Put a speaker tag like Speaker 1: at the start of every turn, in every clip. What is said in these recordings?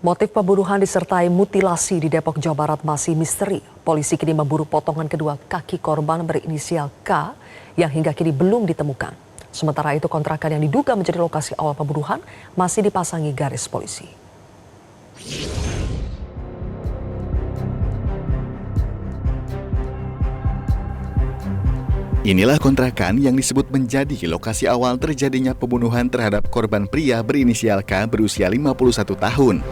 Speaker 1: Motif pembunuhan disertai mutilasi di Depok, Jawa Barat masih misteri. Polisi kini memburu potongan kedua kaki korban berinisial K yang hingga kini belum ditemukan. Sementara itu kontrakan yang diduga menjadi lokasi awal pembunuhan masih dipasangi garis polisi.
Speaker 2: Inilah kontrakan yang disebut menjadi lokasi awal terjadinya pembunuhan terhadap korban pria berinisial K berusia 51 tahun.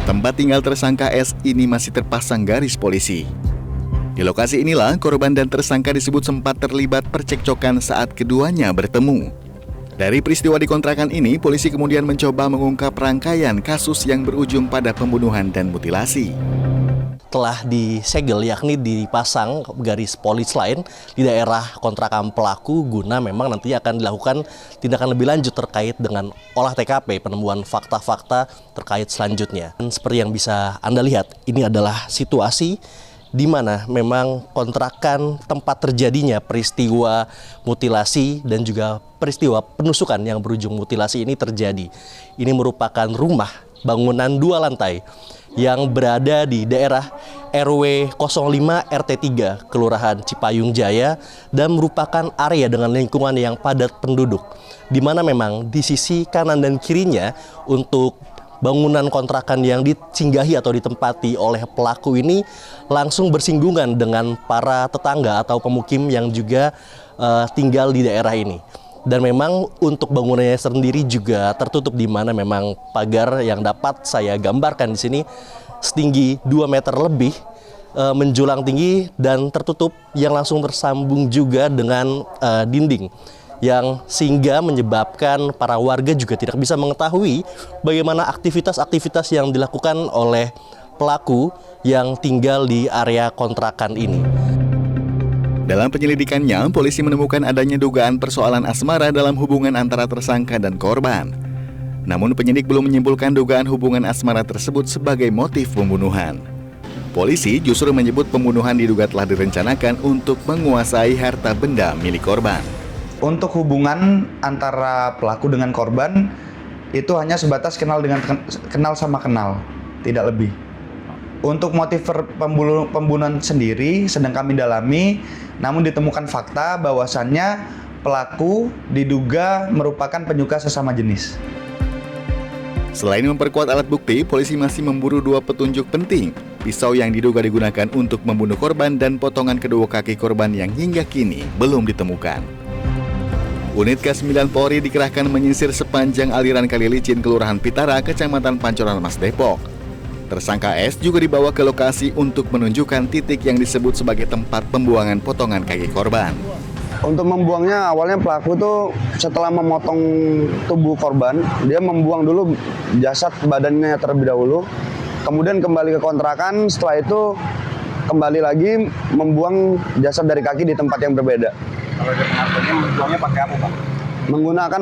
Speaker 2: Tempat tinggal tersangka S ini masih terpasang garis polisi. Di lokasi inilah korban dan tersangka disebut sempat terlibat percekcokan saat keduanya bertemu. Dari peristiwa di kontrakan ini, polisi kemudian mencoba mengungkap rangkaian kasus yang berujung pada pembunuhan dan mutilasi.
Speaker 3: Telah disegel, yakni dipasang garis polis lain di daerah kontrakan pelaku guna memang nanti akan dilakukan tindakan lebih lanjut terkait dengan olah TKP, penemuan fakta-fakta terkait selanjutnya. Dan seperti yang bisa Anda lihat, ini adalah situasi di mana memang kontrakan tempat terjadinya peristiwa mutilasi dan juga peristiwa penusukan yang berujung mutilasi ini terjadi. Ini merupakan rumah bangunan 2 lantai yang berada di daerah RW 05 RT 3 Kelurahan Cipayung Jaya dan merupakan area dengan lingkungan yang padat penduduk, di mana memang di sisi kanan dan kirinya untuk bangunan kontrakan yang disinggahi atau ditempati oleh pelaku ini langsung bersinggungan dengan para tetangga atau pemukim yang juga tinggal di daerah ini. Dan memang untuk bangunannya sendiri juga tertutup, di mana memang pagar yang dapat saya gambarkan di sini setinggi 2 meter lebih menjulang tinggi dan tertutup yang langsung tersambung juga dengan dinding yang sehingga menyebabkan para warga juga tidak bisa mengetahui bagaimana aktivitas-aktivitas yang dilakukan oleh pelaku yang tinggal di area kontrakan ini.
Speaker 2: Dalam penyelidikannya, polisi menemukan adanya dugaan persoalan asmara dalam hubungan antara tersangka dan korban. Namun penyidik belum menyimpulkan dugaan hubungan asmara tersebut sebagai motif pembunuhan. Polisi justru menyebut pembunuhan diduga telah direncanakan untuk menguasai harta benda milik korban.
Speaker 4: Untuk hubungan antara pelaku dengan korban itu hanya sebatas kenal sama kenal, tidak lebih. Untuk motif pembunuhan sendiri sedang kami dalami, namun ditemukan fakta bahwasannya pelaku diduga merupakan penyuka sesama jenis.
Speaker 2: Selain memperkuat alat bukti, polisi masih memburu 2 petunjuk penting. Pisau yang diduga digunakan untuk membunuh korban dan potongan kedua kaki korban yang hingga kini belum ditemukan. Unit K9 Polri dikerahkan menyisir sepanjang aliran Kali Licin, Kelurahan Pitara, Kecamatan Pancoran Mas, Depok. Tersangka S juga dibawa ke lokasi untuk menunjukkan titik yang disebut sebagai tempat pembuangan potongan kaki korban.
Speaker 5: Untuk membuangnya, awalnya pelaku tuh setelah memotong tubuh korban, dia membuang dulu jasad badannya terlebih dahulu, kemudian kembali ke kontrakan, setelah itu kembali lagi membuang jasad dari kaki di tempat yang berbeda.
Speaker 4: Kalau dia pengakuannya membuangnya pakai apa, Pak?
Speaker 5: Menggunakan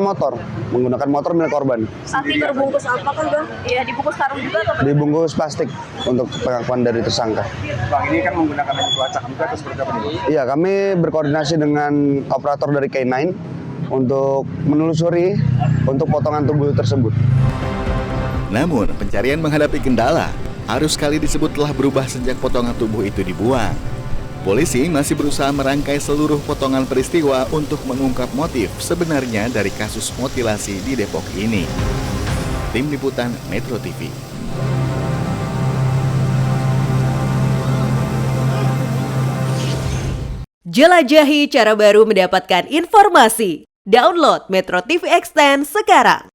Speaker 5: motor milik korban.
Speaker 6: Sapi berbungkus apa kan, Bang? Iya, dibungkus karung juga atau
Speaker 5: Dibungkus plastik untuk pengakuan dari tersangka.
Speaker 4: Bang, ini kan menggunakan pelacak juga atau seperti apa nih?
Speaker 5: Iya, kami berkoordinasi dengan operator dari K9 untuk menelusuri untuk potongan tubuh tersebut.
Speaker 2: Namun, pencarian menghadapi kendala. Arus kali disebut telah berubah sejak potongan tubuh itu dibuang. Polisi masih berusaha merangkai seluruh potongan peristiwa untuk mengungkap motif sebenarnya dari kasus mutilasi di Depok ini. Tim Liputan Metro TV.
Speaker 7: Jelajahi cara baru mendapatkan informasi. Download Metro TV Extend sekarang.